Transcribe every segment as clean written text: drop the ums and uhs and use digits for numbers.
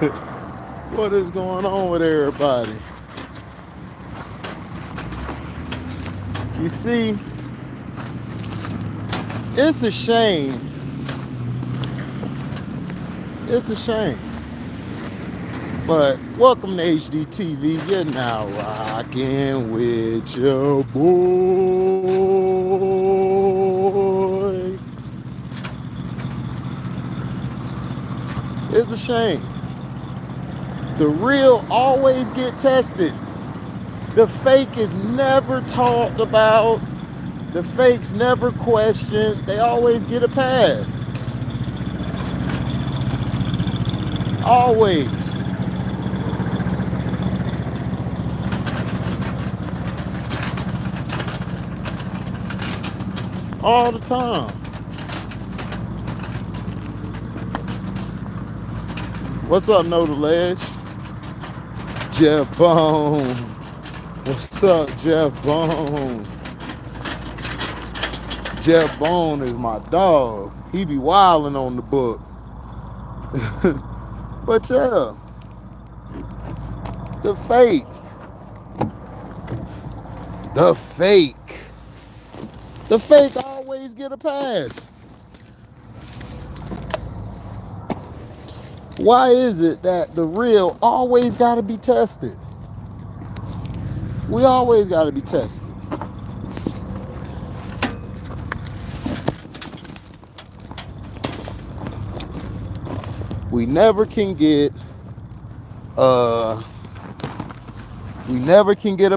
What is going on with everybody? You see, it's a shame. It's a shame. But welcome to HDiiTV. You're now rocking with your boy. It's a shame. The real always get tested. The fake is never talked about. The fakes never questioned. They always get a pass. Always. All the time. What's up, Know the Ledge? Jeff Bone. What's up, Jeff Bone? Jeff Bone is my dog. He be wilding on the book. But yeah, the fake. The fake. The fake always get a pass. Why is it that the real always got to be tested? We always got to be tested. We never can get a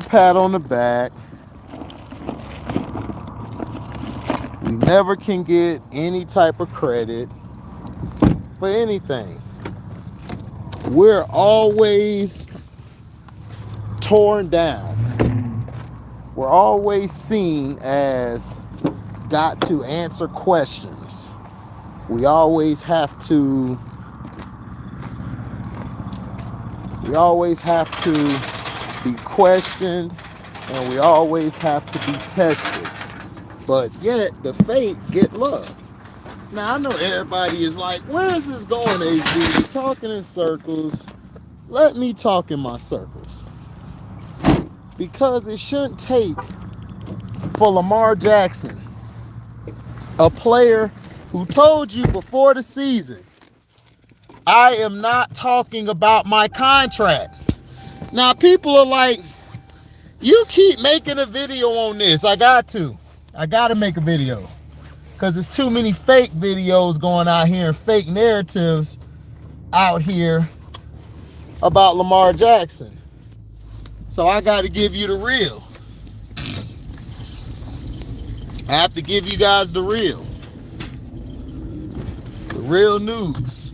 pat on the back. We never can get any type of credit for anything. We're always torn down. We're always seen as got to answer questions. We always have to be questioned, and we always have to be tested. But yet the fake get love. Now I know everybody is like, where is this going, HD? You're talking in circles. Let me talk in my circles. Because it shouldn't take for Lamar Jackson, a player who told you before the season, I am not talking about my contract. Now people are like, you keep making a video on this. I got to make a video. Because there's too many fake videos going out here and fake narratives out here about Lamar Jackson. So I got to give you the real. I have to give you guys the real. The real news.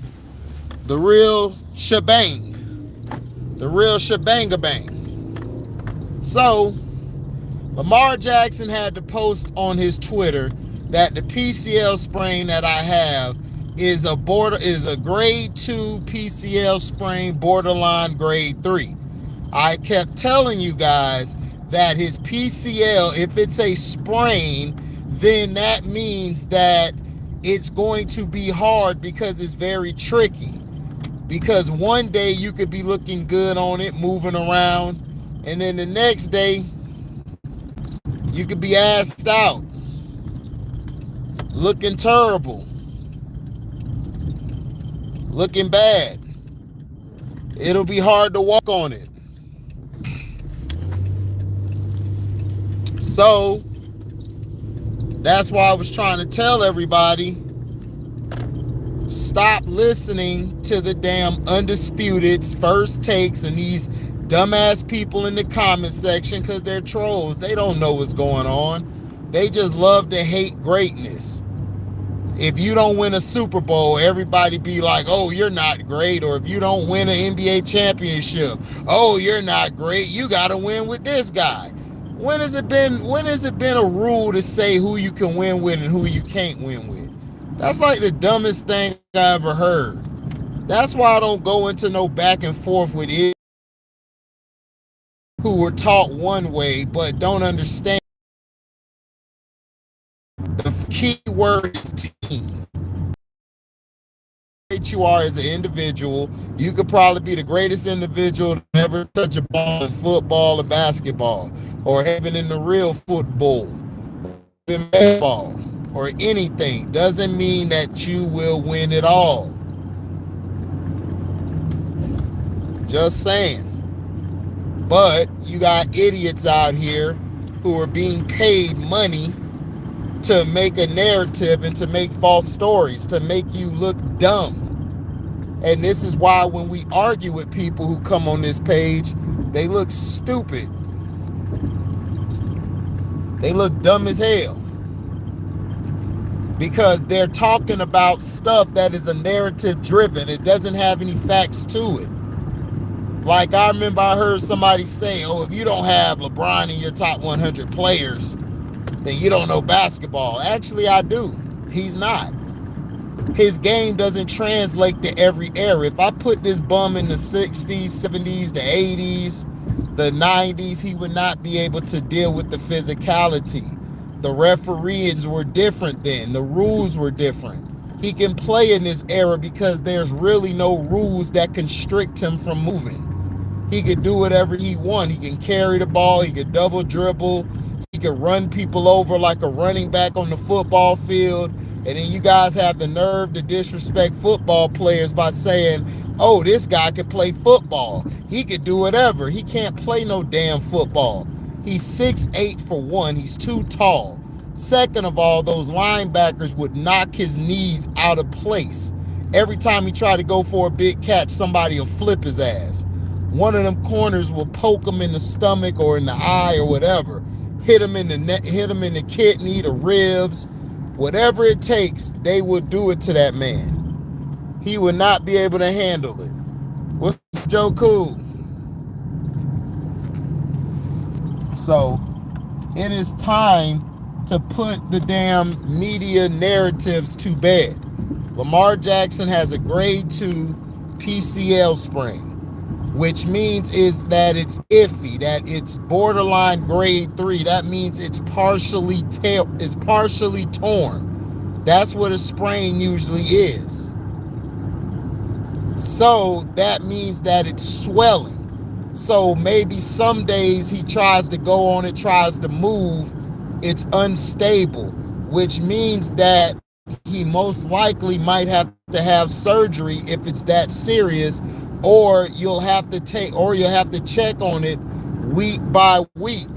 The real shebang. The real shebang-a-bang. So, Lamar Jackson had to post on his Twitter that the PCL sprain that I have is a grade 2 PCL sprain, borderline grade 3. I kept telling you guys that his PCL, if it's a sprain, then that means that it's going to be hard because it's very tricky. Because one day you could be looking good on it, moving around, and then the next day you could be assed out, looking terrible, looking bad. It'll be hard to walk on it. So that's why I was trying to tell everybody, stop listening to the damn Undisputed, First Takes, and these dumbass people in the comment section, because they're trolls. They don't know what's going on. They just love to hate greatness. If you don't win a Super Bowl, everybody be like, oh, you're not great. Or if you don't win an NBA championship, oh, you're not great. You got to win with this guy. When has it been a rule to say who you can win with and who you can't win with? That's like the dumbest thing I ever heard. That's why I don't go into no back and forth with it who were taught one way but don't understand. The key word is team. great you are as an individual. You could probably be the greatest individual to ever touch a ball in football or basketball, or even in the real football, in baseball, or anything. Doesn't mean that you will win it all. Just saying. But you got idiots out here who are being paid money to make a narrative and to make false stories, to make you look dumb. And this is why when we argue with people who come on this page, they look stupid. They look dumb as hell. Because they're talking about stuff that is a narrative driven. It doesn't have any facts to it. Like I remember I heard somebody say, oh, if you don't have LeBron in your top 100 players, then you don't know basketball. Actually, I do. He's not. His game doesn't translate to every era. If I put this bum in the 60s, 70s, the 80s, the 90s, he would not be able to deal with the physicality. The referees were different then. The rules were different. He can play in this era because there's really no rules that constrict him from moving. He could do whatever he wants. He can carry the ball. He could double dribble. He could run people over like a running back on the football field. And then you guys have the nerve to disrespect football players by saying, oh, this guy could play football. He could do whatever. He can't play no damn football. He's 6'8" for one. He's too tall. Second of all, those linebackers would knock his knees out of place. Every time he tried to go for a big catch, somebody will flip his ass. One of them corners will poke him in the stomach or in the eye or whatever. Hit him in the neck, hit him in the kidney, the ribs. Whatever it takes, they will do it to that man. He would not be able to handle it. What's Joe Cool? So it is time to put the damn media narratives to bed. Lamar Jackson has a grade 2 PCL sprain, which means is that it's iffy, that it's borderline grade 3. That means it's partially torn. That's what a sprain usually is. So that means that it's swelling. So maybe some days he tries to go on it, tries to move, it's unstable, which means that he most likely might have to have surgery if it's that serious, or you'll have to check on it week by week.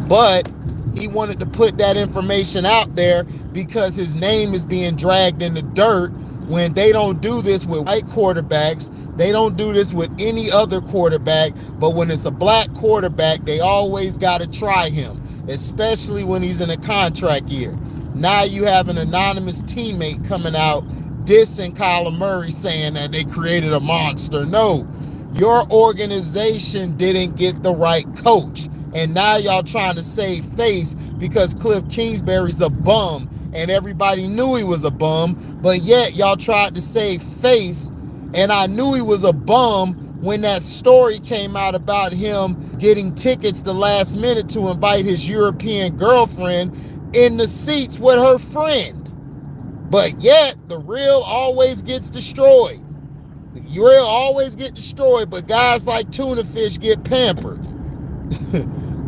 But he wanted to put that information out there because his name is being dragged in the dirt when they don't do this with white quarterbacks. They don't do this with any other quarterback, but when it's a black quarterback, they always got to try him, especially when he's in a contract year. Now you have an anonymous teammate coming out dissing Kyler Murray, saying that they created a monster. No, your organization didn't get the right coach. And now y'all trying to save face because Cliff Kingsbury's a bum and everybody knew he was a bum, but yet y'all tried to save face. And I knew he was a bum when that story came out about him getting tickets the last minute to invite his European girlfriend in the seats with her friend. But yet the real always gets destroyed. The real always get destroyed, but guys like Tuna Fish get pampered.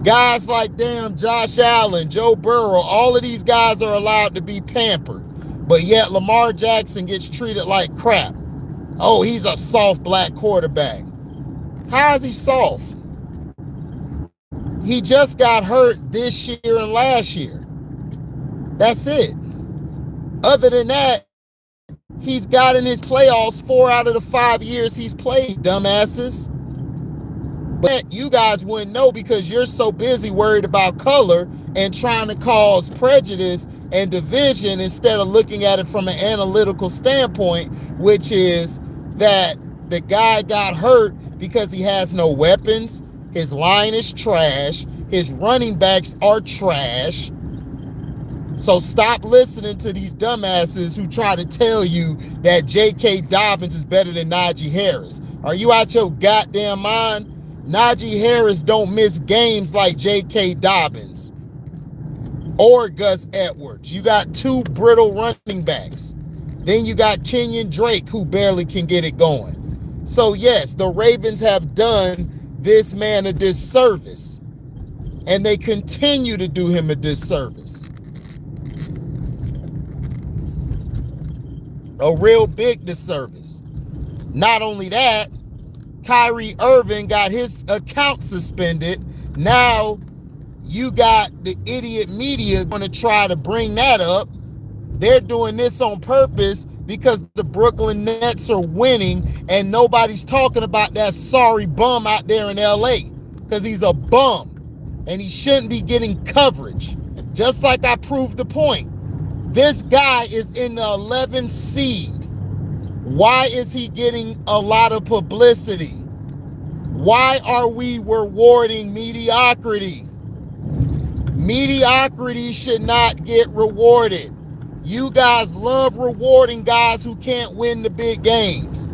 Guys like damn Josh Allen, Joe Burrow, all of these guys are allowed to be pampered. But yet Lamar Jackson gets treated like crap. Oh, he's a soft black quarterback. How is he soft? He just got hurt this year and last year. That's it. Other than that, he's got in his playoffs 4 out of the 5 years he's played, dumbasses. But you guys wouldn't know because you're so busy worried about color and trying to cause prejudice and division instead of looking at it from an analytical standpoint, which is that the guy got hurt because he has no weapons, his line is trash, his running backs are trash. So stop listening to these dumbasses who try to tell you that J.K. Dobbins is better than Najee Harris. Are you out your goddamn mind? Najee Harris don't miss games like J.K. Dobbins. or Gus Edwards. You got two brittle running backs. Then you got Kenyon Drake, who barely can get it going. So yes, the Ravens have done this man a disservice, and they continue to do him a disservice. A real big disservice. Not only that, Kyrie Irving got his account suspended. Now you got the idiot media going to try to bring that up. They're doing this on purpose because the Brooklyn Nets are winning, and nobody's talking about that sorry bum out there in LA, because he's a bum and he shouldn't be getting coverage. Just like I proved the point. This guy is in the 11th seed. Why is he getting a lot of publicity? Why are we rewarding mediocrity? Mediocrity should not get rewarded. You guys love rewarding guys who can't win the big games.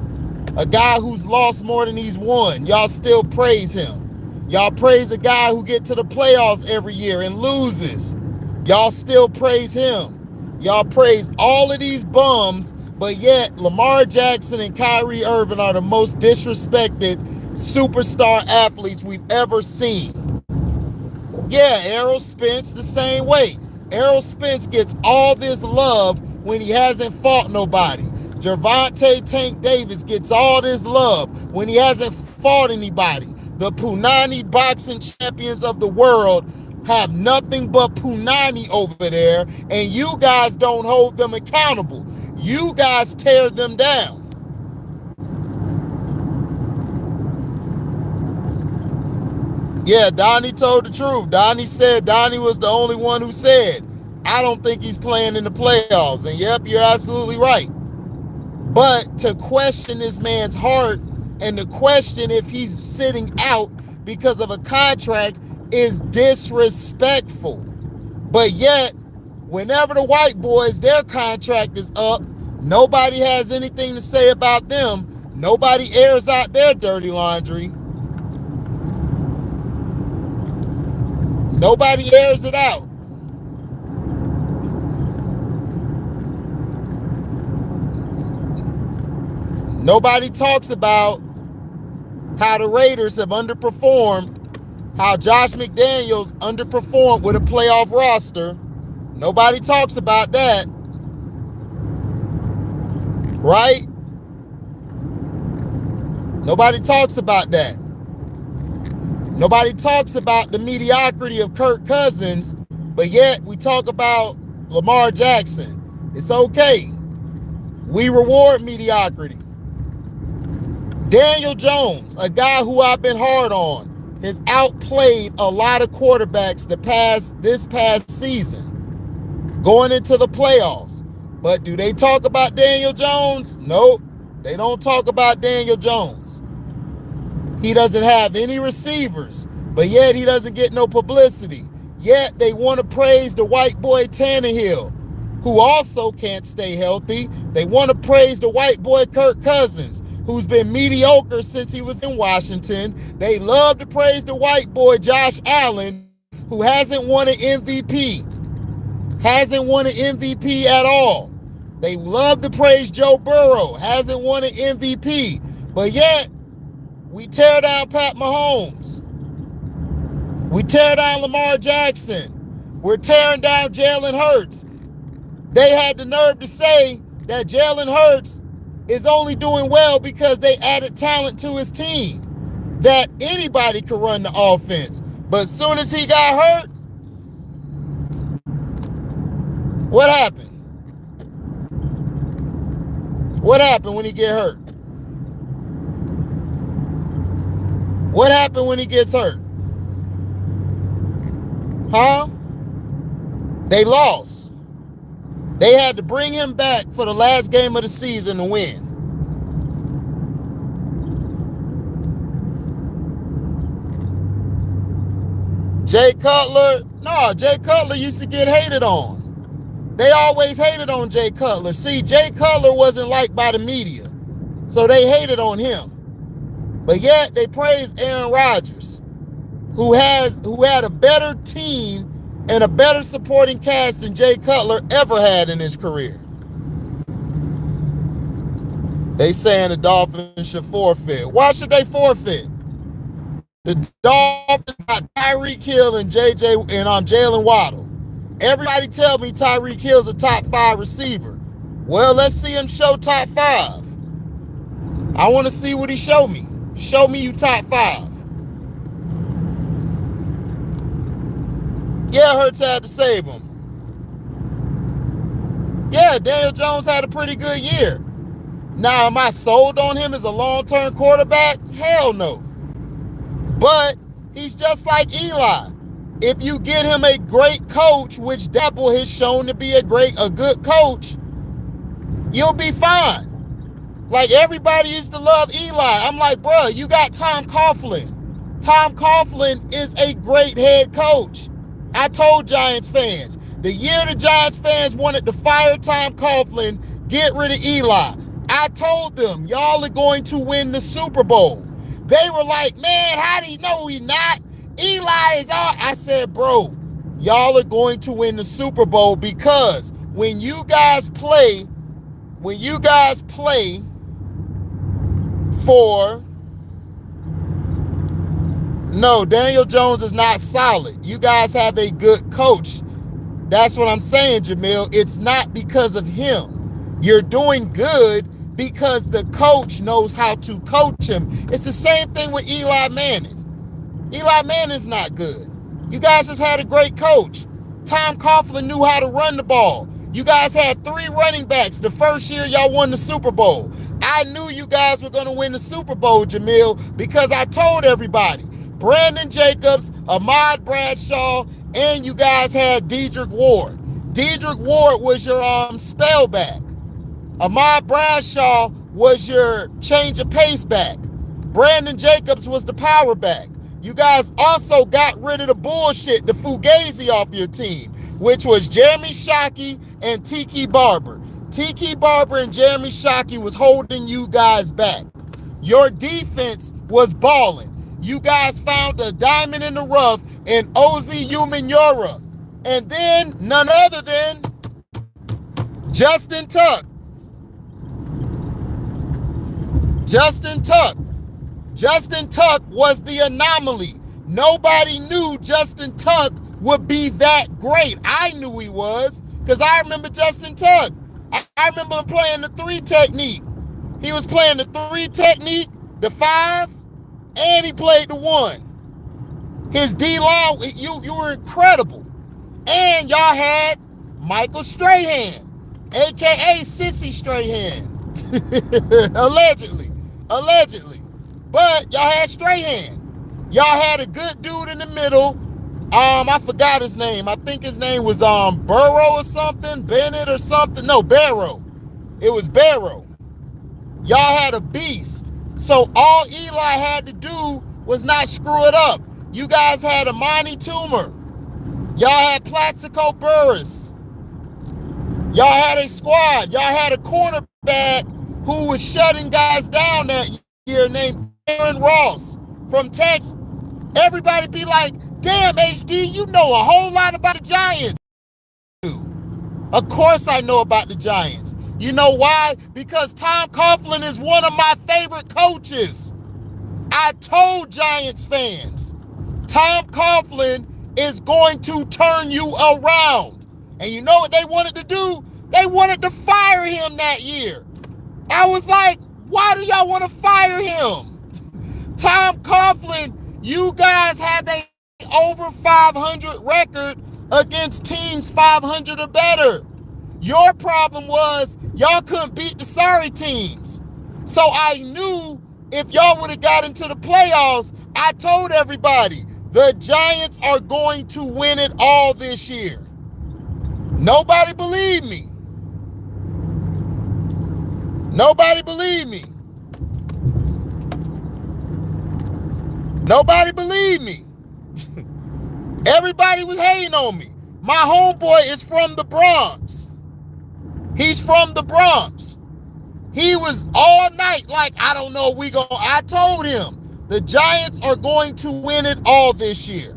A guy who's lost more than he's won, y'all still praise him. Y'all praise a guy who gets to the playoffs every year and loses. Y'all still praise him. Y'all praise all of these bums, but yet Lamar Jackson and Kyrie Irving are the most disrespected superstar athletes we've ever seen. Yeah, Errol Spence the same way. Errol Spence gets all this love when he hasn't fought nobody. Gervonta Tank Davis gets all this love when he hasn't fought anybody. The Punani boxing champions of the world have nothing but Punani over there, and you guys don't hold them accountable. You guys tear them down. Yeah, Donnie told the truth. Donnie was the only one who said, I don't think he's playing in the playoffs. And yep, you're absolutely right. But to question this man's heart and to question if he's sitting out because of a contract is disrespectful. But yet, whenever the white boys, their contract is up, nobody has anything to say about them. Nobody airs out their dirty laundry. Nobody airs it out. Nobody talks about how the Raiders have underperformed, how Josh McDaniels underperformed with a playoff roster. Nobody talks about that. Right? Nobody talks about that. Nobody talks about the mediocrity of Kirk Cousins, but yet we talk about Lamar Jackson. It's okay. We reward mediocrity. Daniel Jones, a guy who I've been hard on, has outplayed a lot of quarterbacks this past season, going into the playoffs. But do they talk about Daniel Jones? Nope. They don't talk about Daniel Jones. He doesn't have any receivers, but yet he doesn't get no publicity. Yet they want to praise the white boy Tannehill, who also can't stay healthy. They want to praise the white boy Kirk Cousins, who's been mediocre since he was in Washington. They love to praise the white boy Josh Allen, who hasn't won an MVP. Hasn't won an MVP at all. They love to praise Joe Burrow, hasn't won an MVP. But yet, we tear down Pat Mahomes. We tear down Lamar Jackson. We're tearing down Jalen Hurts. They had the nerve to say that Jalen Hurts is only doing well because they added talent to his team, that anybody could run the offense. But as soon as he got hurt, what happened? What happened when he get hurt? What happened when he gets hurt? Huh? They lost. They had to bring him back for the last game of the season to win. Jay Cutler used to get hated on. They always hated on Jay Cutler. See, Jay Cutler wasn't liked by the media, so they hated on him. But yet they praised Aaron Rodgers, who had a better team and a better supporting cast than Jay Cutler ever had in his career. They saying the Dolphins should forfeit. Why should they forfeit? The Dolphins got Tyreek Hill and Jalen Waddle. Everybody tell me Tyreek Hill's a top 5 receiver. Well, let's see him show top 5. I want to see what he show me. Show me you top 5. Yeah, Hurts had to save him. Yeah, Daniel Jones had a pretty good year. Now, am I sold on him as a long-term quarterback? Hell no. But he's just like Eli. If you get him a great coach, which Dabble has shown to be a good coach, you'll be fine. Like, everybody used to love Eli. I'm like, bruh, you got Tom Coughlin. Tom Coughlin is a great head coach. I told Giants fans, the year the Giants fans wanted to fire Tom Coughlin, get rid of Eli, I told them, y'all are going to win the Super Bowl. They were like, man, how do you know he not? Eli is out. I said, bro, y'all are going to win the Super Bowl because when you guys play for... No, Daniel Jones is not solid. You guys have a good coach. That's what I'm saying, Jamil. It's not because of him. You're doing good because the coach knows how to coach him. It's the same thing with Eli Manning. Eli Manning's not good. You guys just had a great coach. Tom Coughlin knew how to run the ball. You guys had 3 running backs the first year y'all won the Super Bowl. I knew you guys were going to win the Super Bowl, Jamil, because I told everybody. Brandon Jacobs, Ahmad Bradshaw, and you guys had Dedrick Ward. Dedrick Ward was your spellback. Ahmad Bradshaw was your change of pace back. Brandon Jacobs was the power back. You guys also got rid of the bullshit, the fugazi off your team, which was Jeremy Shockey and Tiki Barber. Tiki Barber and Jeremy Shockey was holding you guys back. Your defense was balling. You guys found a diamond in the rough in Ozzy Umenyiora. And then none other than Justin Tuck. Justin Tuck. Justin Tuck was the anomaly. Nobody knew Justin Tuck would be that great. I knew he was because I remember Justin Tuck. I remember him playing the 3 technique. He was playing the 3 technique, the 5, and he played the 1. His D-line, you were incredible. And y'all had Michael Strahan, a.k.a. Sissy Strahan. Allegedly. But y'all had Strahan. Y'all had a good dude in the middle. I forgot his name. I think his name was Burrow or something, Bennett or something. No, Barrow. It was Barrow. Y'all had a beast. So all Eli had to do was not screw it up. You guys had Amani Toomer. Y'all had Plaxico Burress. Y'all had a squad. Y'all had a cornerback who was shutting guys down that year named Aaron Ross from Texas. Everybody be like, damn, HD, you know a whole lot about the Giants. Of course I know about the Giants. You know why? Because Tom Coughlin is one of my favorite coaches. I told Giants fans, Tom Coughlin is going to turn you around. And you know what they wanted to do? They wanted to fire him that year. I was like, why do y'all want to fire him? Tom Coughlin, you guys have a over 500 record against teams 500 or better. Your problem was y'all couldn't beat the sorry teams. So I knew if y'all would have got into the playoffs, I told everybody, the Giants are going to win it all this year. Nobody believed me. Nobody believed me. Nobody believed me. Everybody was hating on me. My homeboy is from the Bronx. He's from the Bronx. He was all night like, I don't know, I told him, the Giants are going to win it all this year.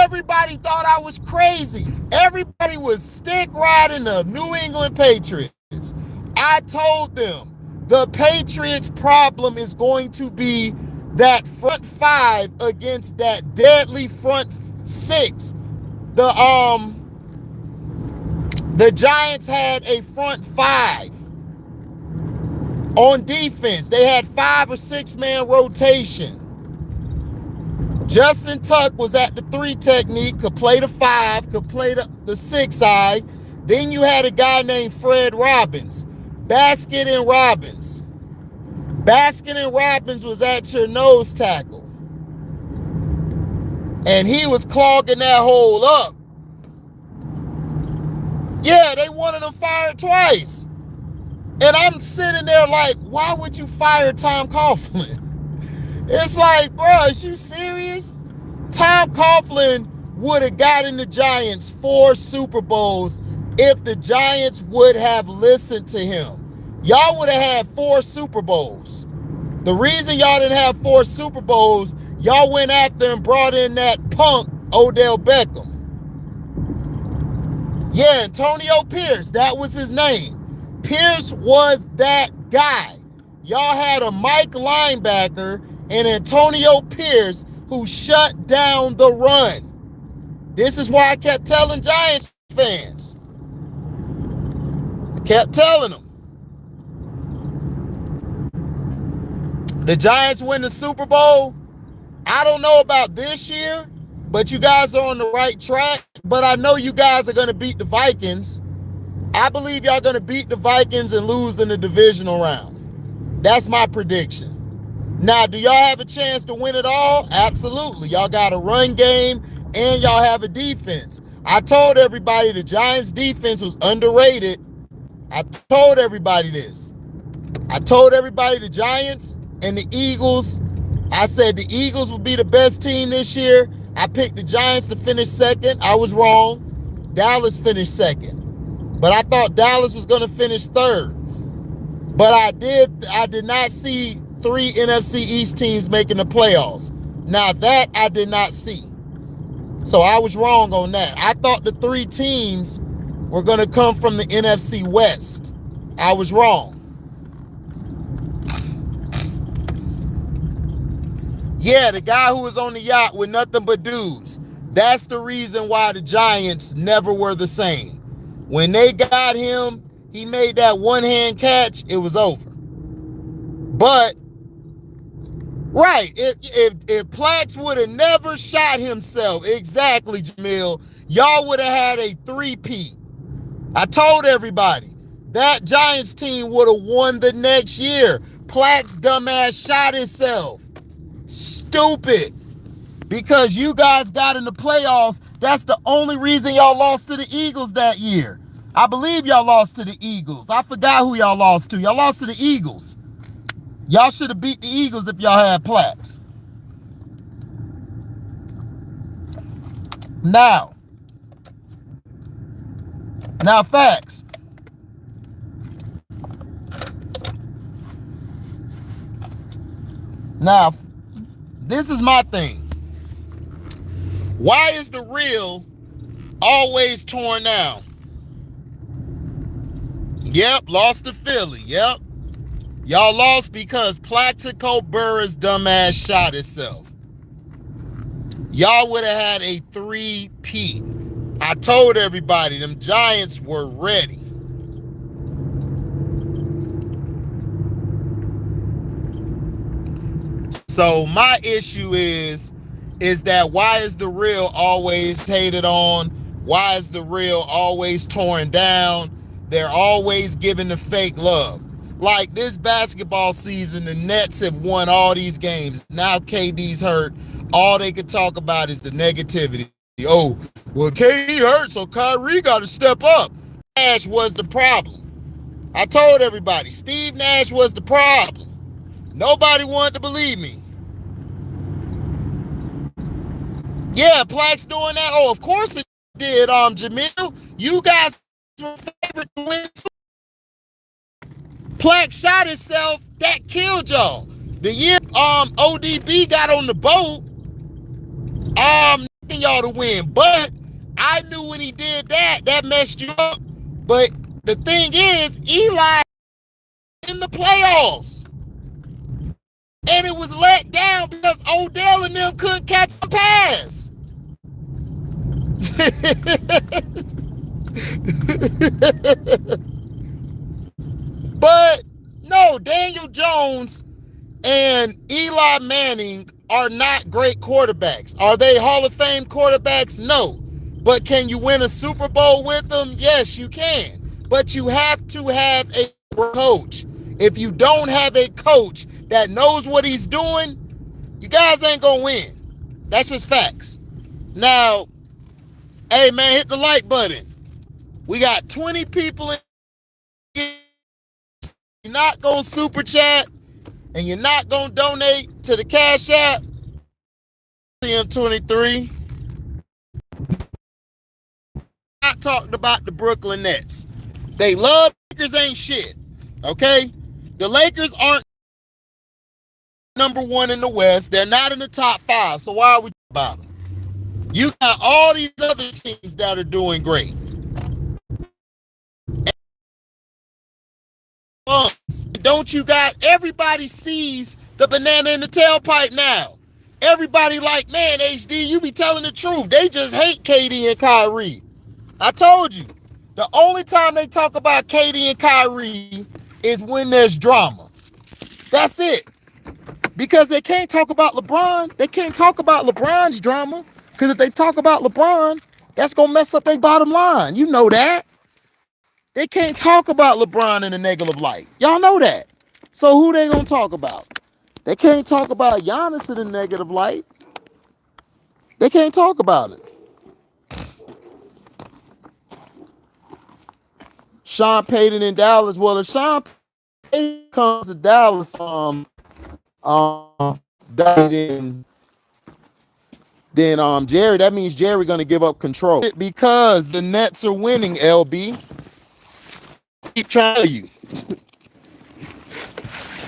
Everybody thought I was crazy. Everybody was stick riding the New England Patriots. I told them the Patriots' problem is going to be that front five against that deadly front six. The Giants had a front five on defense. They had 5 or 6 man rotation. Justin Tuck was at the 3 technique, could play the 5, could play the 6 side. Then you had a guy named Fred Robbins. Basket and Robbins. Basket and Robbins was at your nose tackle. And he was clogging that hole up. Yeah, they wanted him fired twice. And I'm sitting there like, why would you fire Tom Coughlin? It's like, bro, is you serious? Tom Coughlin would have gotten the Giants 4 Super Bowls if the Giants would have listened to him. Y'all would have had 4 Super Bowls. The reason y'all didn't have 4 Super Bowls, y'all went after and brought in that punk, Odell Beckham. Yeah, Antonio Pierce, that was his name. Pierce was that guy. Y'all had a Mike linebacker and Antonio Pierce who shut down the run. This is why I kept telling Giants fans. I kept telling them. The Giants win the Super Bowl. I don't know about this year, but you guys are on the right track. But I know you guys are going to beat the Vikings. I believe y'all going to beat the Vikings and lose in the divisional round. That's my prediction. Now, do y'all have a chance to win it all? Absolutely. Y'all got a run game and y'all have a defense. I told everybody the Giants' defense was underrated. I told everybody this. I told everybody the Giants and the Eagles, I said the Eagles would be the best team this year. I picked the Giants to finish second. I was wrong. Dallas finished second. But I thought Dallas was going to finish third. But I did not see 3 NFC East teams making the playoffs. Now that I did not see. So I was wrong on that. I thought the 3 teams were going to come from the NFC West. I was wrong. Yeah, the guy who was on the yacht with nothing but dudes. That's the reason why the Giants never were the same. When they got him, he made that one-hand catch, it was over. But, right, if Plax would have never shot himself, exactly, Jamil, y'all would have had a 3-peat. I told everybody, that Giants team would have won the next year. Plax dumbass shot himself. Stupid. Because you guys got in the playoffs. That's the only reason y'all lost to the Eagles that year. I believe y'all lost to the Eagles. I forgot who y'all lost to. Y'all lost to the Eagles. Y'all should have beat the Eagles if y'all had Plax. Now facts. Now, this is my thing. Why is the real always torn down? Yep, lost to Philly. Yep. Y'all lost because Plaxico Burress dumbass shot itself. Y'all would have had a 3-peat. I told everybody them Giants were ready. So my issue is that why is the real always hated on? Why is the real always torn down? They're always giving the fake love. Like this basketball season, the Nets have won all these games. Now KD's hurt. All they could talk about is the negativity. Oh, well, KD hurt, so Kyrie got to step up. Nash was the problem. I told everybody, Steve Nash was the problem. Nobody wanted to believe me. Yeah, Plax doing that. Oh, of course it did, Jamil. You guys were favored to win. Plax shot himself. That killed y'all. The year ODB got on the boat, y'all to win. But I knew when he did that, that messed you up. But the thing is, Eli in the playoffs. And it was let down because Odell and them couldn't catch a pass. But no, Daniel Jones and Eli Manning are not great quarterbacks. Are they Hall of Fame quarterbacks? No. But can you win a Super Bowl with them? Yes, you can. But you have to have a coach. If you don't have a coach that knows what he's doing, you guys ain't gonna win. That's just facts. Now, hey man, hit the like button. We got 20 people in. You're not gonna super chat and you're not gonna donate to the Cash App. CM23. Not talking about the Brooklyn Nets. They love Lakers ain't shit. Okay? The Lakers aren't number one in the West. They're not in the top 5. So why are we talking about them? You got all these other teams that are doing great. Don't you got, everybody sees the banana in the tailpipe now. Everybody like, man, HD, you be telling the truth. They just hate KD and Kyrie. I told you. The only time they talk about KD and Kyrie is when there's drama. That's it. Because they can't talk about LeBron. They can't talk about LeBron's drama. Because if they talk about LeBron, that's going to mess up their bottom line. You know that. They can't talk about LeBron in a negative light. Y'all know that. So who they going to talk about? They can't talk about Giannis in a negative light. They can't talk about it. Sean Payton in Dallas. Well, if Sean Payton comes to Dallas, then Jerry, that means Jerry gonna give up control because the Nets are winning. LB, keep trying to tell you,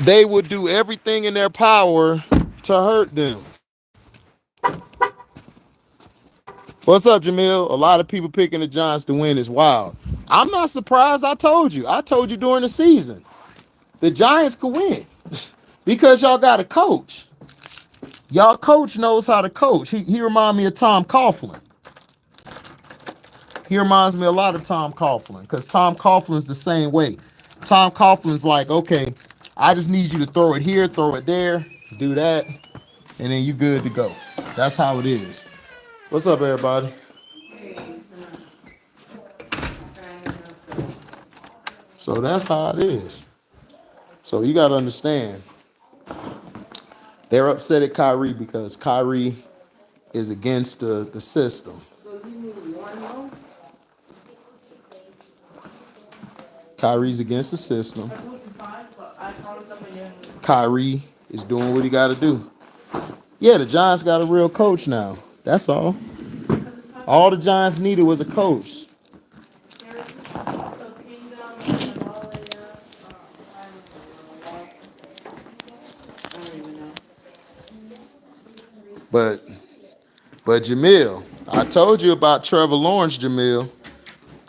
they would do everything in their power to hurt them. What's up, Jamil? A lot of people picking the Giants to win is wild. I'm not surprised. I told you during the season, the Giants could win because y'all got a coach. Y'all coach knows how to coach. He reminds me of Tom Coughlin. He reminds me a lot of Tom Coughlin because Tom Coughlin's the same way. Tom Coughlin's like, okay, I just need you to throw it here, throw it there, do that, and then you good to go. That's how it is. What's up, everybody? So that's how it is. So you got to understand, they're upset at Kyrie because Kyrie is against the system. Kyrie's against the system. Kyrie is doing what he got to do. Yeah, the Giants got a real coach now. That's all. All the Giants needed was a coach. But Jamil, I told you about Trevor Lawrence, Jamil.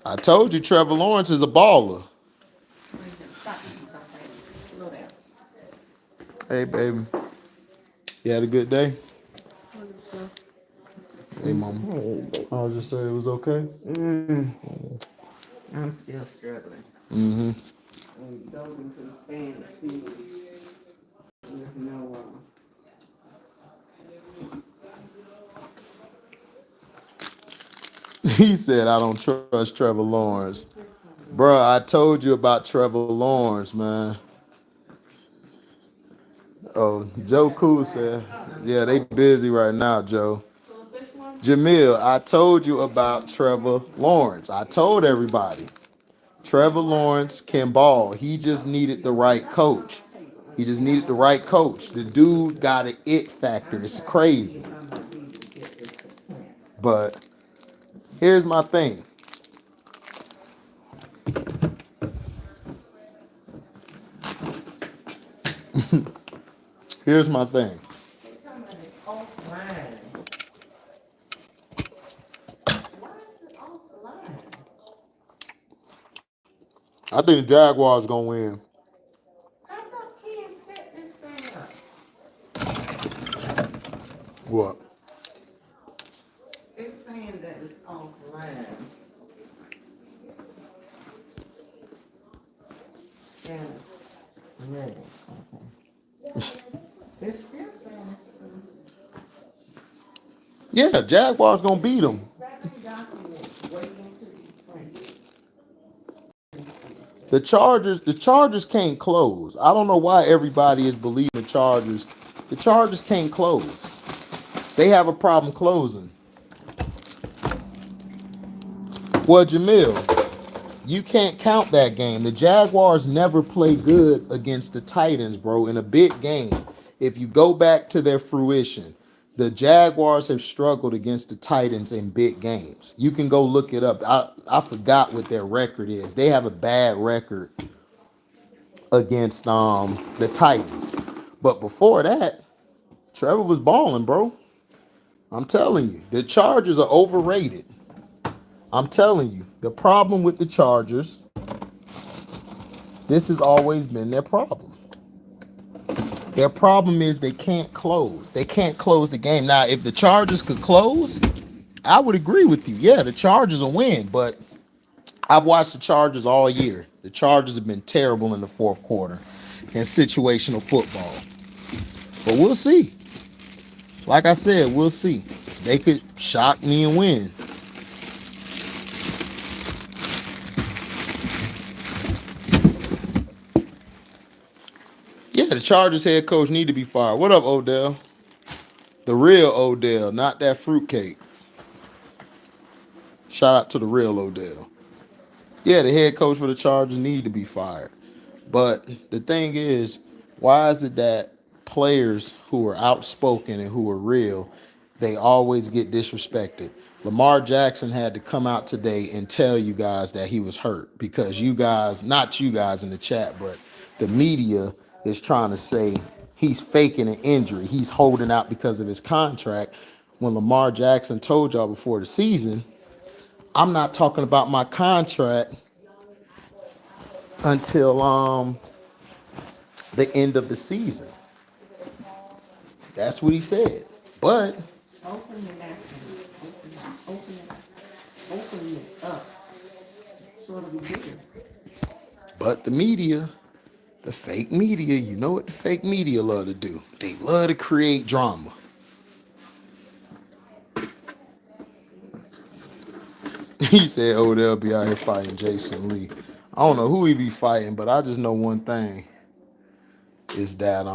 I told you Trevor Lawrence is a baller. Hey, baby. You had a good day? Hey, mama. I was just saying it was okay. I'm still struggling. Mm-hmm. And Golden couldn't stand to see me with no He said, I don't trust Trevor Lawrence. Bruh, I told you about Trevor Lawrence, man. Oh, Joe Cool said, yeah, they busy right now, Joe. Jamil, I told you about Trevor Lawrence. I told everybody. Trevor Lawrence can ball. He just needed the right coach. He just needed the right coach. The dude got an it factor. It's crazy. But here's my thing. Here's my thing. I think the Jaguars gonna win. How come kids set this thing up? What? It's saying that it's offline. And it's ready. Okay. It's still saying it's Yeah, Jaguars gonna beat them. 7 documents waiting to be printed. The Chargers can't close. I don't know why everybody is believing the Chargers. The Chargers can't close. They have a problem closing. Well, Jamil, you can't count that game. The Jaguars never play good against the Titans, bro, in a big game. If you go back to their fruition, the Jaguars have struggled against the Titans in big games. You can go look it up. I forgot what their record is. They have a bad record against the Titans. But before that, Trevor was balling, bro. I'm telling you, the Chargers are overrated. I'm telling you, the problem with the Chargers, this has always been their problem. Their problem is they can't close. They can't close the game. Now, if the Chargers could close, I would agree with you. Yeah, the Chargers will win, but I've watched the Chargers all year. The Chargers have been terrible in the fourth quarter in situational football. But we'll see. Like I said, we'll see. They could shock me and win. Yeah, the Chargers head coach need to be fired. What up, Odell? The real Odell, not that fruitcake. Shout out to the real Odell. Yeah, the head coach for the Chargers need to be fired. But the thing is, why is it that players who are outspoken and who are real, they always get disrespected? Lamar Jackson had to come out today and tell you guys that he was hurt because you guys, not you guys in the chat, but the media is trying to say he's faking an injury. He's holding out because of his contract. When Lamar Jackson told y'all before the season, I'm not talking about my contract until the end of the season. That's what he said. But Open the napkin. Open it up. So it'll be bigger. but the media, the fake media, you know what the fake media love to do? They love to create drama. He said, "Oh, they'll be out here fighting Jason Lee." I don't know who he be fighting, but I just know one thing is that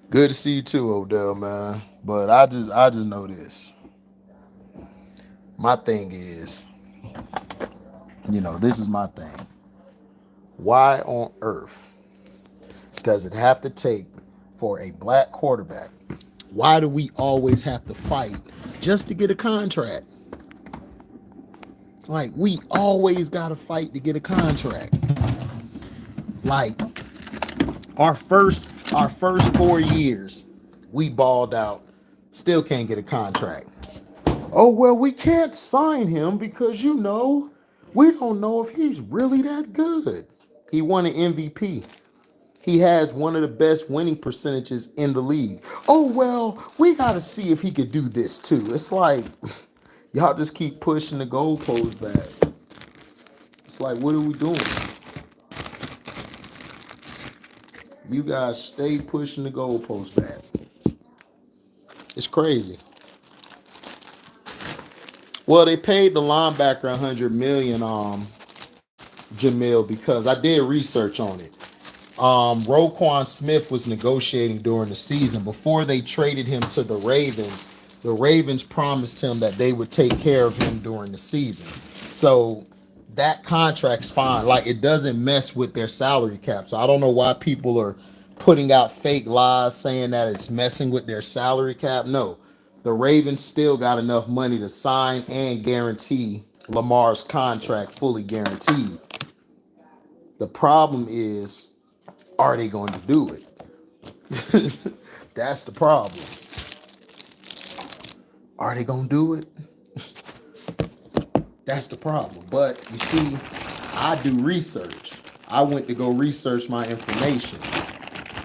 good to see you too, Odell, man. But I just know this. My thing is, this is my thing. Why on earth does it have to take for a black quarterback? Why do we always have to fight just to get a contract? Like, we always got to fight to get a contract. Like, our first 4 years, we balled out, still can't get a contract. Oh, well, we can't sign him because, we don't know if he's really that good. He won an MVP. He has one of the best winning percentages in the league. Oh, well, we got to see if he could do this too. It's like, y'all just keep pushing the goalposts back. It's like, what are we doing? You guys stay pushing the goalposts back. It's crazy. Well, they paid the linebacker $100 million, Jamil, because I did research on it. Roquan Smith was negotiating during the season. Before they traded him to the Ravens promised him that they would take care of him during the season. So that contract's fine. Like, it doesn't mess with their salary cap. So I don't know why people are putting out fake lies saying that it's messing with their salary cap. No, the Ravens still got enough money to sign and guarantee Lamar's contract fully guaranteed. The problem is, are they going to do it? That's the problem. Are they going to do it? That's the problem. But you see, I do research. I went to go research my information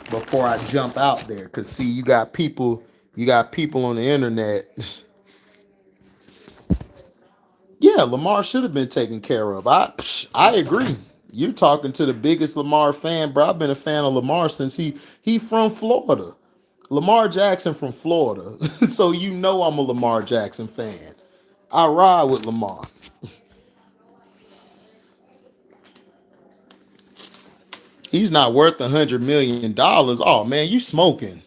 before I jump out there. Cause see, you got people on the internet. Yeah, Lamar should have been taken care of. I agree. You're talking to the biggest Lamar fan, bro. I've been a fan of Lamar since he from Florida. Lamar Jackson from Florida. So you know I'm a Lamar Jackson fan. I ride with Lamar. He's not worth $100 million. Oh man, you smoking.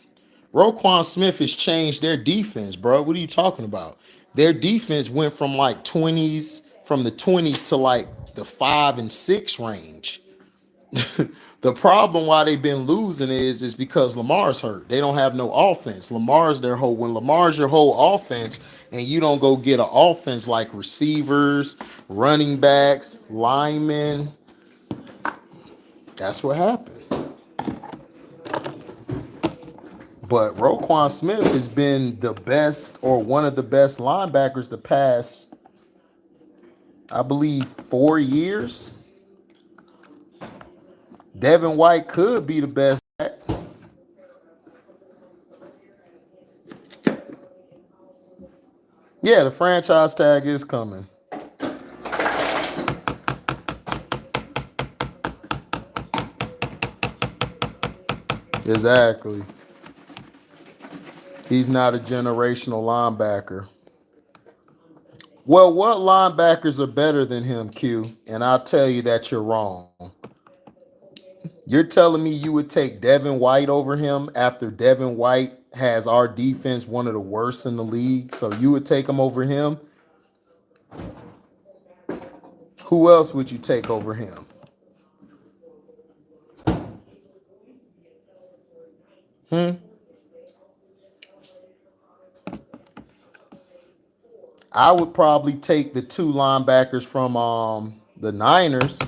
Roquan Smith has changed their defense, bro. What are you talking about? Their defense went from like 20s, from the 20s to like the 5 and 6 range. The problem why they've been losing is because Lamar's hurt. They don't have no offense. Lamar's their whole when Lamar's your whole offense and you don't go get an offense like receivers, running backs, linemen. That's what happened. But Roquan Smith has been the best or one of the best linebackers the past, I believe, 4 years. Devin White could be the best. Yeah, the franchise tag is coming. Exactly. He's not a generational linebacker. Well, what linebackers are better than him, Q? And I'll tell you that you're wrong. You're telling me you would take Devin White over him after Devin White has our defense one of the worst in the league? So you would take him over him? Who else would you take over him? I would probably take the two linebackers from the Niners.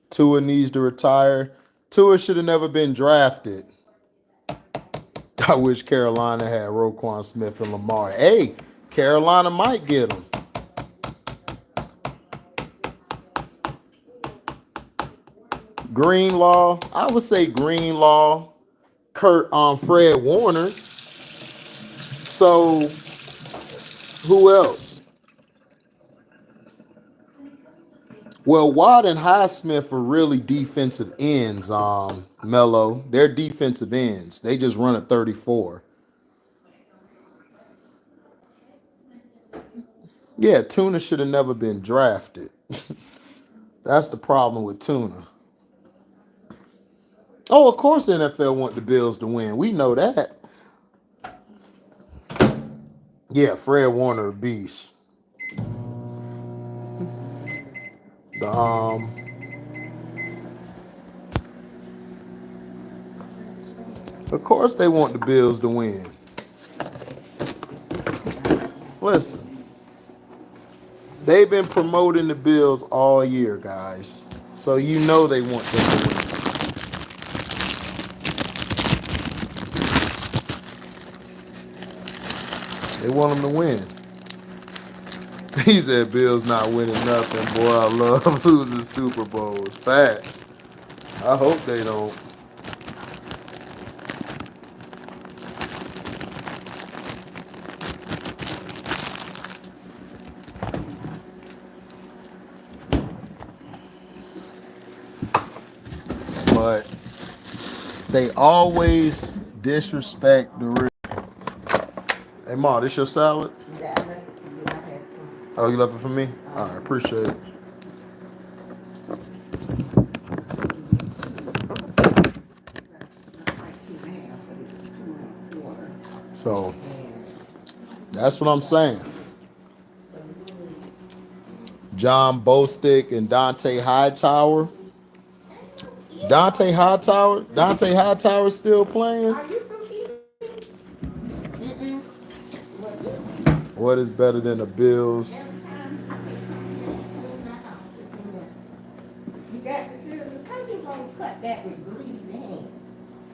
Tua needs to retire. Tua should have never been drafted. I wish Carolina had Roquan Smith and Lamar. Hey, Carolina might get him. Greenlaw, I would say Greenlaw, Fred Warner. So who else? Well, Watt and Highsmith are really defensive ends, Mello. They're defensive ends. They just run a 34. Yeah, Tuna should have never been drafted. That's the problem with Tuna. Oh, of course the NFL want the Bills to win. We know that. Yeah, Fred Warner, a beast. The of course they want the Bills to win. Listen, they've been promoting the Bills all year, guys. So you know they want them to win. They want them to win. He said Bills not winning nothing. Boy, I love losing Super Bowls. Fact. I hope they don't. But they always disrespect the real. Hey, Ma, this your salad? Oh, you left it for me? All right, appreciate it. So that's what I'm saying. John Bostick and Dante Hightower. Dante Hightower still playing? What is better than the Bills? You got the scissors. How you gonna cut that with greasy hands?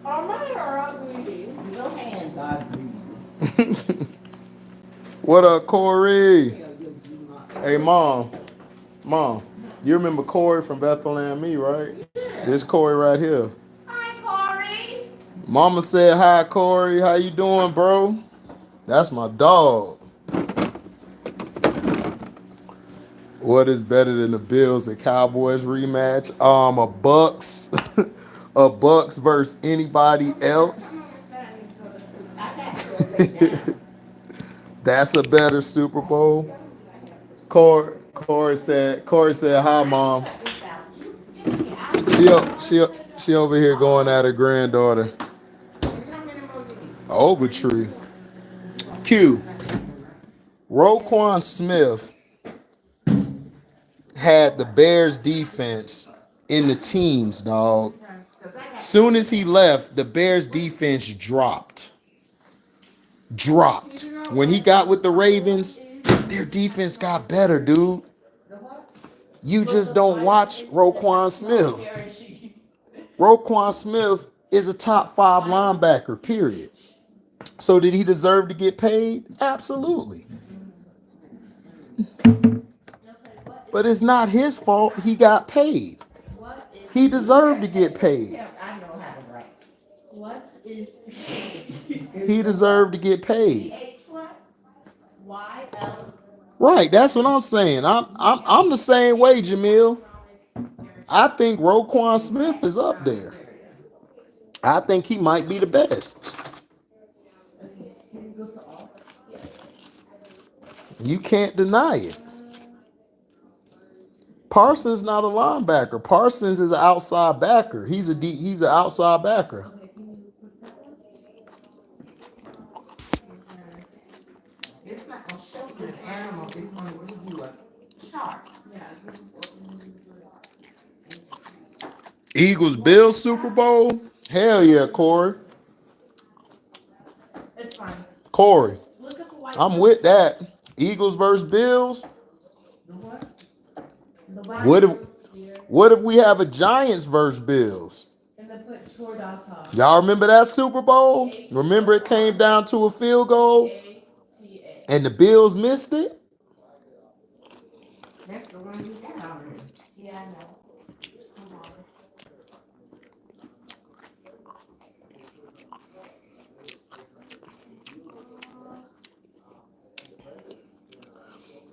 Oh, mine are ugly. Your hands are greasy. What up, Corey? Hey, Mom, you remember Corey from Bethlehem Me, right? This Corey right here. Hi, Corey. Mama said hi, Corey. How you doing, bro? That's my dog. What is better than the Bills and Cowboys rematch? A Bucks, a Bucks versus anybody else. That's a better Super Bowl. Corey said hi, Mom. She over here going at her granddaughter. Ogletree. Q. Roquan Smith had the Bears defense in the teens, dog. Soon as he left, the Bears defense dropped. When he got with the Ravens, their defense got better, dude. You just don't watch Roquan Smith. Roquan Smith is a top 5 linebacker, period. So did he deserve to get paid? Absolutely. But it's not his fault he got paid. He deserved to get paid. He deserved to get paid. Right, that's what I'm saying. I'm the same way, Jamil. I think Roquan Smith is up there. I think he might be the best. You can't deny it. Parsons not a linebacker. Parsons is an outside backer. He's an outside backer. It's not gonna show you an animal. It's gonna give you a chart. Eagles Bills Super Bowl? Hell yeah, Corey. It's fine. Corey, I'm with that. Eagles versus Bills. What if we have a Giants versus Bills? Y'all remember that Super Bowl? Remember it came down to a field goal and the Bills missed it? That's the one you got already. Yeah, I know.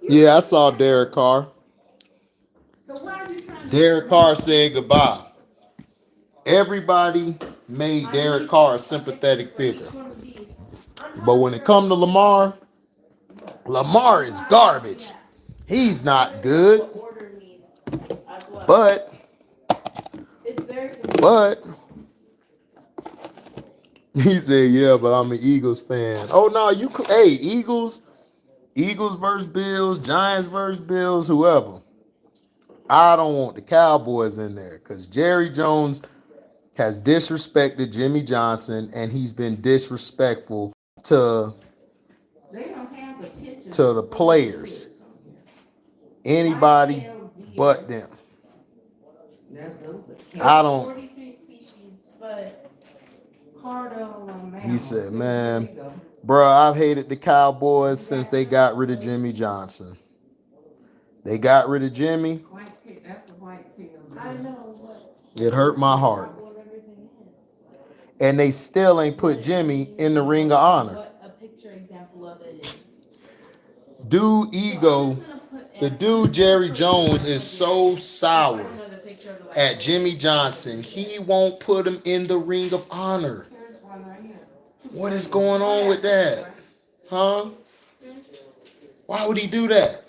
Yeah, I saw Derek Carr. So why are you trying to Derek Carr said goodbye. Everybody made Derek Carr a sympathetic figure. But when it comes to Lamar, Lamar is garbage. He's not good. But he said, yeah, but I'm an Eagles fan. Oh no, hey, Eagles versus Bills, Giants versus Bills, whoever. I don't want the Cowboys in there because Jerry Jones has disrespected Jimmy Johnson and he's been disrespectful to the players. Anybody but them. I don't. He said, man, bro, I've hated the Cowboys since they got rid of Jimmy Johnson. They got rid of Jimmy. It hurt my heart. And they still ain't put Jimmy in the Ring of Honor. The dude Jerry Jones is so sour at Jimmy Johnson, he won't put him in the Ring of Honor. What is going on with that? Huh? Why would he do that?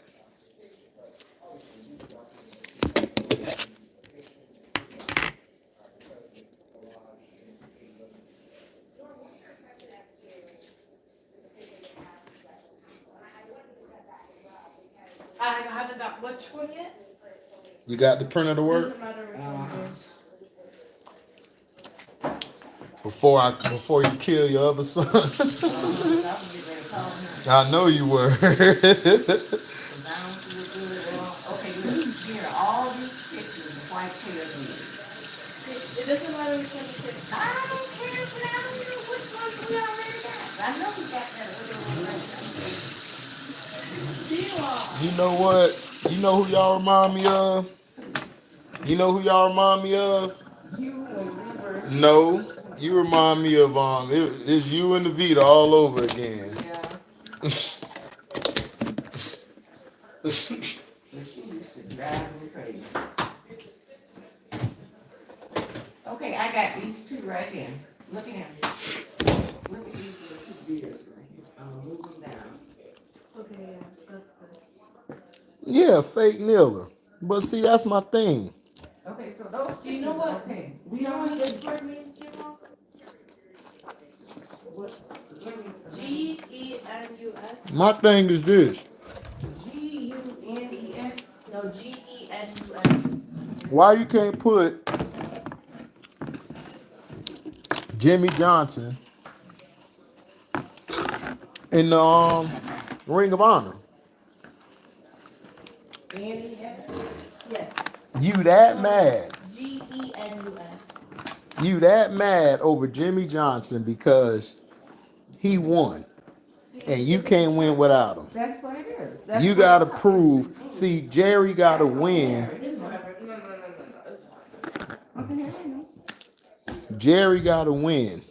I haven't got which one yet. You got the printer to work? Doesn't matter which one it is. Before you kill your other son. I know you were. Okay, let me hear all these pictures before I tell you. It doesn't matter which one it is. I don't care, but I don't know which ones we already got. I know we got that other one right there. You know what? You know who y'all remind me of? You know who y'all remind me of? You when we were. No, you remind me of it's you and the Vita all over again. Yeah. But she used to drive me crazy. Okay, I got these two right here. Look at him. Look at these little two beers right here. I'm gonna move them down. Okay, yeah, that's good. Yeah, fake Nilla. But see, that's my thing. Okay, so those Do you know what? Okay, Do you know what this word means, Jimbo? Genus. My thing is this. GUNES. No, GENUS. Why you can't put Jimmy Johnson in the Ring of Honor? NES. Yes. You that mad? GENUS. You that mad over Jimmy Johnson because he won and you can't win without him? That's what it is. That's You what gotta I'm talking prove. about. See, Jerry gotta win. It's whatever. No. It's fine. Okay, I know. Jerry gotta win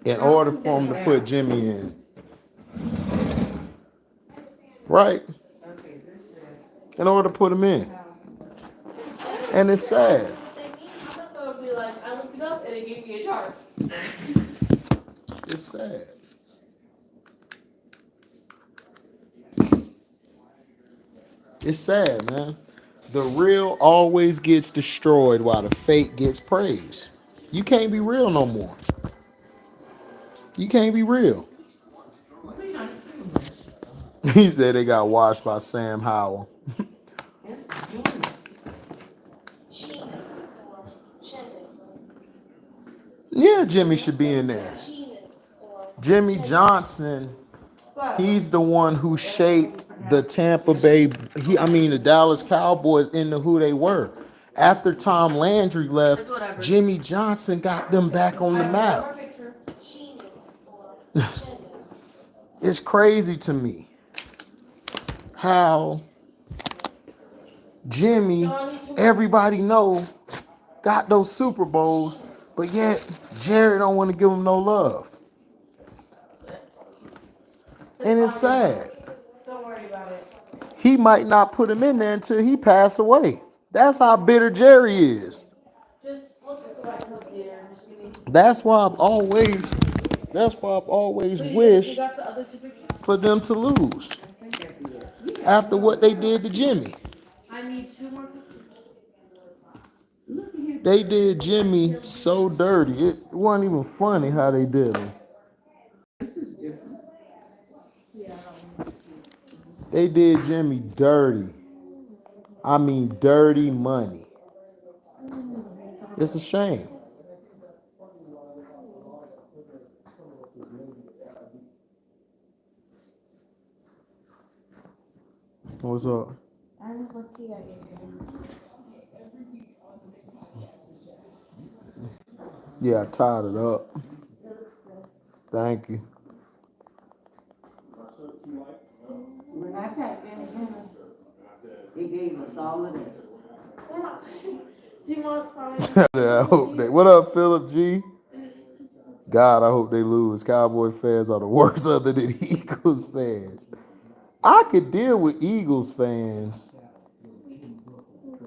in order for him to put Jimmy in. Right? Okay, this says. In order to put him in. And it's sad. I thought that would be like, I looked it up and it gave me a chart. It's sad. It's sad, man. The real always gets destroyed while the fake gets praised. You can't be real no more. You can't be real. We not seeing that. He said they got watched by Sam Howell. It's genus. Yeah, Jimmy should be in there. Jimmy Johnson, he's the one who shaped the Tampa Bay, the Dallas Cowboys into who they were. After Tom Landry left, Jimmy Johnson got them back on the map. It's crazy to me how Jimmy, everybody know, got those Super Bowls, but yet Jerry don't want to give him no love. And it's sad. Don't worry about it. He might not put him in there until he pass away. That's how bitter Jerry is. Just look at the right hook there. That's why I've always wished You got the other two pictures? for them to lose after what they did to Jimmy. I need 2 more pictures. They did Jimmy so dirty. It wasn't even funny how they did him. This is different. Yeah. They did Jimmy dirty. I mean, dirty money. It's a shame. What's up? I was lucky I gave him. Yeah, I tied it up. Thank you. When I typed in genus, it gave us all of this. Gmon's fine. I hope they. What up, Philip G? God, I hope they lose. Cowboy fans are the worst other than Eagles fans. I could deal with Eagles fans.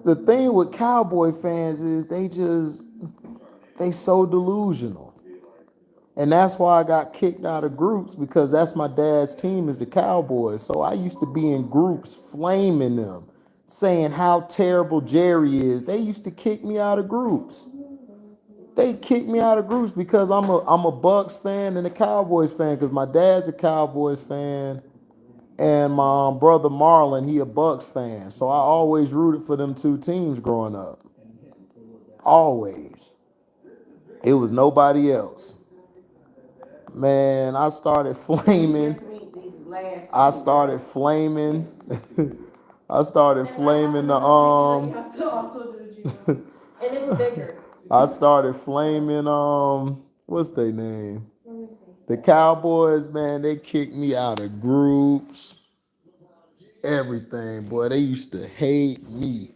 The thing with Cowboy fans is they so delusional. And that's why I got kicked out of groups, because that's my dad's team is the Cowboys. So I used to be in groups flaming them, saying how terrible Jerry is. They used to kick me out of groups. They kicked me out of groups because I'm a Bucks fan and a Cowboys fan, because my dad's a Cowboys fan and my brother Marlon, he a Bucks fan. So I always rooted for them two teams growing up. Always. It was nobody else. Man, I started flaming. I started flaming. I started flaming the You have to also do a Gmail. And it's bigger. I started flaming what's their name? The Cowboys, man, they kicked me out of groups. everything, boy. They used to hate me.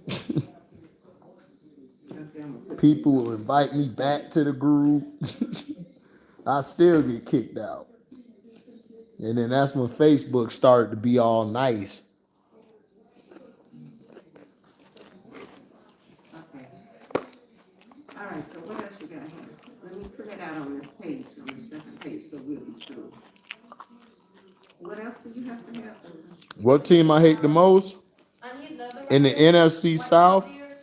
Okay, I'm gonna put People these will on. invite me back to the group. I still get kicked out. And then that's when Facebook started to be all nice. Okay. All right, so what else you got here? Let me print it out on this page, on the second page, so we'll be through. What else do you have to have? What team I hate the most I need another in the record, NFC white top South? deer,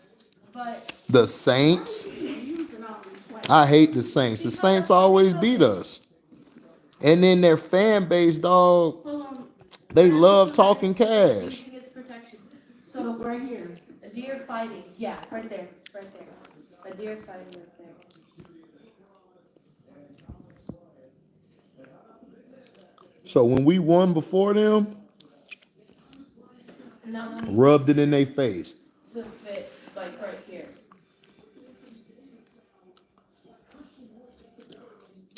but The Why Saints. do you keep using all these white I hate the copies? Saints. The because Saints that's what they always told beat me. us. And then their fan base, dog, Hold on. they Grab me love some that talking it's supposed to be cash. using its protection. Look So right here. a deer fighting. Yeah, right there. Right there. A deer fighting right there. So when we won before them, And that one needs rubbed it in their face. to fit like right here.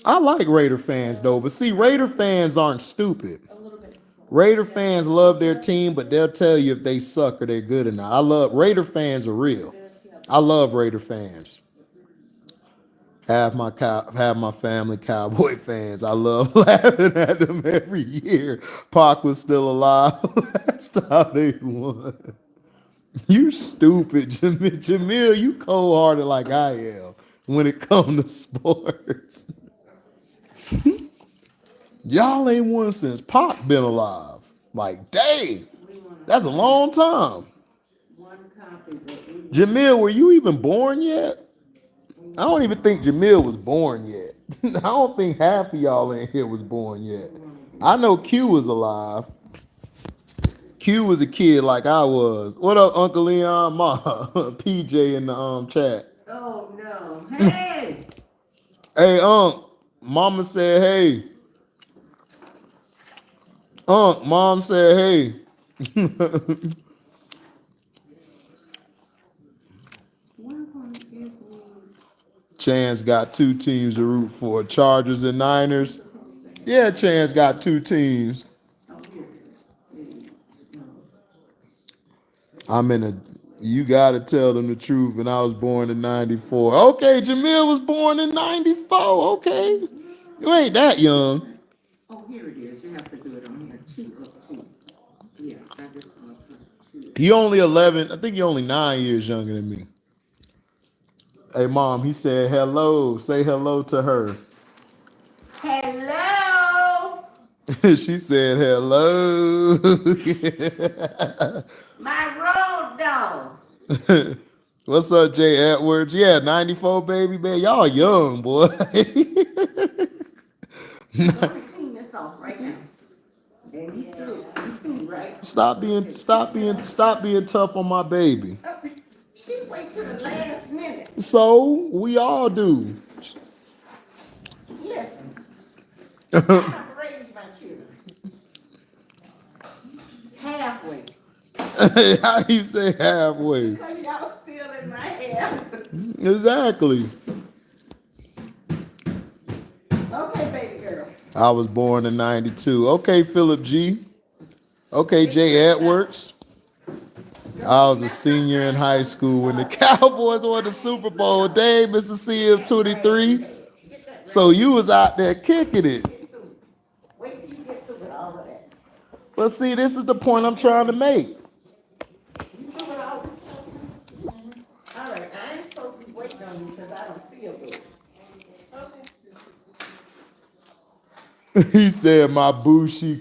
I like Raider fans though, but see, Raider fans aren't stupid. A little bit small. Raider fans love their team, but they'll tell you if they suck or they're good or not. I love Raider fans are real. I love Raider fans. Half my family Cowboy fans. I love laughing at them every year. Pac was still alive. Last time they won. You stupid, Jamil. You cold-hearted like I am when it comes to sports. Y'all ain't won since Pac been alive. Like, dang, We want that's a long time. one copy that we want. Jamil, were you even born yet? I don't even think Jamil was born yet. I don't think half of y'all in here was born yet. I know Q was alive. Q was a kid like I was. What up, Uncle Leon? Ma, PJ in the chat. Oh, no. Hey! Hey, Mama said, hey. Mom said, hey. Why won't it give me? Chance got two teams to root for, Chargers and Niners. Supposed to have. Yeah, Chance got two teams. Oh, here it is. No. I'm in a. You gotta tell them the truth. And I was born in '94. Okay, Jamil was born in '94. Okay, you ain't that young. Oh, here it is. You have to do it on here. 2 of 2. Yeah, I just want to put 2. He only 11. I think he only 9 years younger than me. Hey, mom. He said hello. Say hello to her. Hello! She said hello. My road dog. What's up, Jay Edwards? Yeah, '94 baby, man. Y'all young, boy. I'm going to clean this off right now. And you through. You through, right? Stop being tough on my baby. Oh, she wait till the last minute. So we all do. Listen, I done raised my children. Halfway. How you say halfway? Because y'all still in my hair. Exactly. Okay, baby girl. I was born in '92. Okay, Philip G. Okay, Jay Edwards. I was a senior in high school when the Cowboys won the Super Bowl. Dang, Mr. CM 23. So you was out there kicking it. Get through. Wait till you get through with all of that. But see, this is the point I'm trying to make. You through with all this stuff? All right, I ain't supposed to be waiting on you because I don't feel good. He said my bougie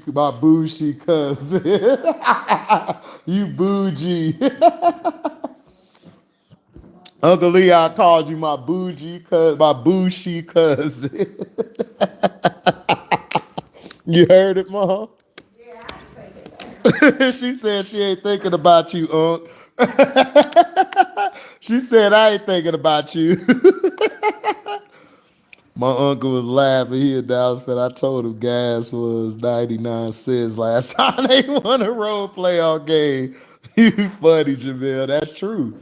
cousin. You bougie. Uncle Lee, I called you my bougie cousin. You heard it, Mom? Yeah, I think it. She said she ain't thinking about you, Unc. She said I ain't thinking about you. My uncle was laughing. He a Dallas fan. I told him gas was 99 cents last time they won a road playoff game. You funny, Jamil. That's true.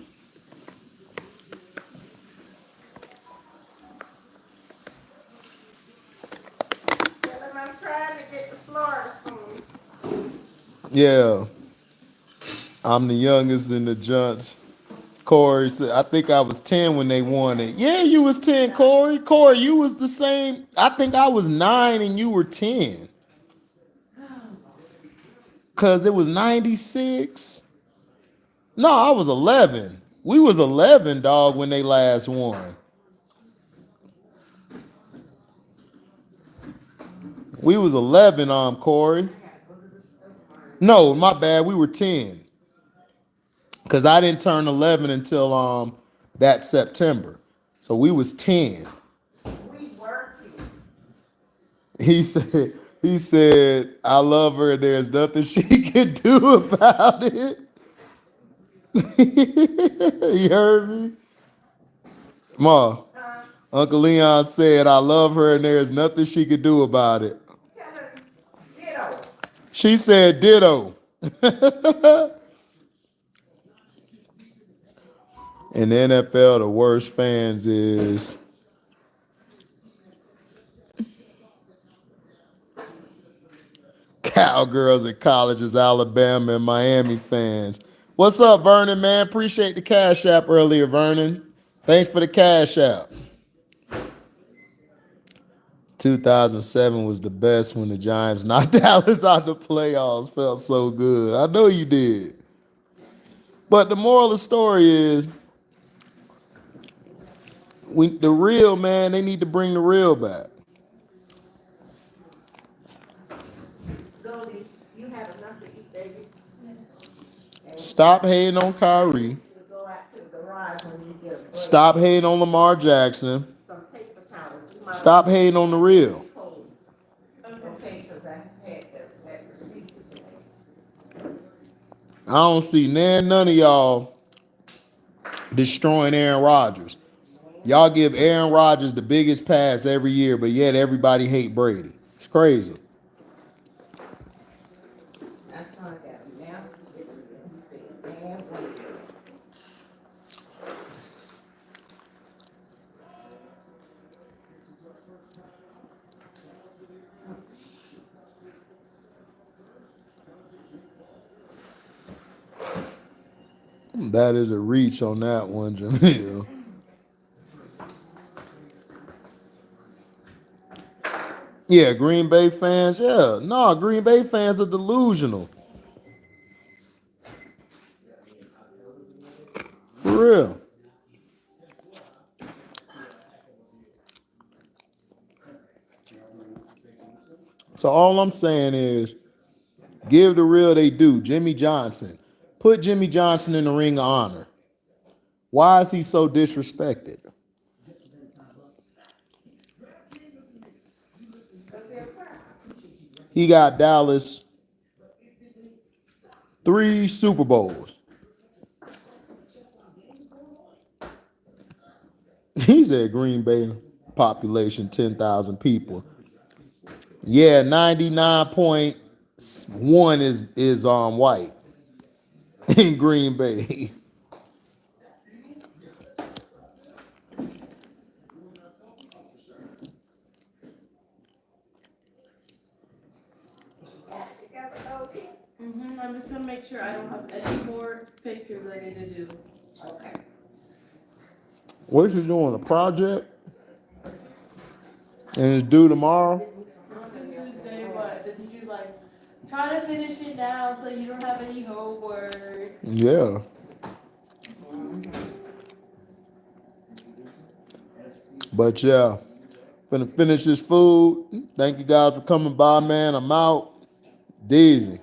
Tell him I'm trying to get to Florida soon. Yeah, I'm the youngest in the Junts. Corey said, I think I was 10 when they won it. Yeah, you was 10, Corey. Corey, you was the same. I think I was 9 and you were 10. Cause it was 96. No, I was 11. We was 11, dog, when they last won. We was 11, Corey. No, my bad. We were 10. Cause I didn't turn 11 until that September. So we was 10. We were to. He said, I love her and there's nothing she can do about it. You heard me? Ma, Uncle Leon said, I love her and there's nothing she could do about it. Tell her ditto. She said ditto. In the NFL, the worst fans is Cowgirls at colleges, Alabama and Miami fans. What's up, Vernon, man? Appreciate the Cash App earlier, Vernon. Thanks for the Cash App. 2007 was the best when the Giants knocked Dallas out the playoffs. Felt so good. I know you did. But the moral of the story is, the real, man, they need to bring the real back. Goldie, you have enough to eat, baby. And Stop hating on Kyrie. you go out to the garage when you get a break. Stop hating on Lamar Jackson. Some paper towels. You might Stop hating on the real. cold. Okay, because I had that receipt today. I don't see none of y'all destroying Aaron Rodgers. Y'all give Aaron Rodgers the biggest pass every year, but yet everybody hate Brady. It's crazy. My son got a nasty chicken. He said, man, wait. That is a reach on that one, Jamil. Yeah, Green Bay fans. Yeah, no, Green Bay fans are delusional. For real. So all I'm saying is, give the real they do. Jimmy Johnson. Put Jimmy Johnson in the ring of honor. Why is he so disrespected? He got Dallas 3 Super Bowls. He said Green Bay population 10,000 people. Yeah, 99.1 is white in Green Bay. I'm just gonna make sure I don't have any more pictures I need to do. Okay. What you doing? A project? And it's due tomorrow? It's due Tuesday, but the teacher's like, try to finish it now so you don't have any homework. Yeah. But yeah, gonna finish this food. Thank you guys for coming by, man. I'm out. Deezy.